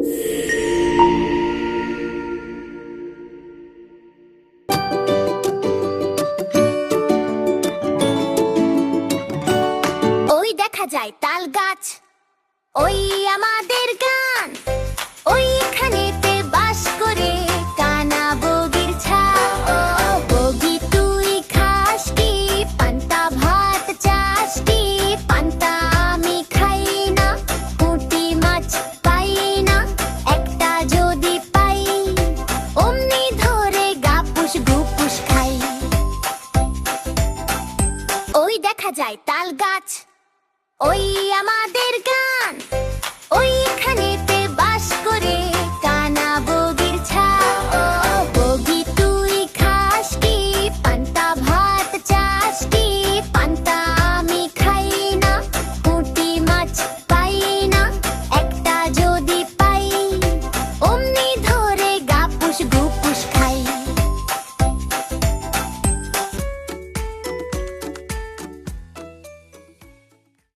ওই দেখা যায় তাল গাছ, ওই আমাদের গান। ওইখানেতে বাস করে কানা বগির ছাও। বগি তুই খাস কি পান্তা ভাত, চাস কি পান্তা? আমি খাই না, পুঁটি মাছ পাই না, একটা যদি পাই অমনি ধরে গাপুস গুপুস খাই। ওই দেখা যায় তাল গাছ, ওই আমাদের গান। ওইখানেতে বাস করে কানা বগির ছাও। বগি তুই খাস কি পান্তা ভাত, চাস কি পান্তা? আমি খাই না, পুঁটি মাছ পাই না, একটা যদি পাই অমনি ধরে গাপুস গুপুস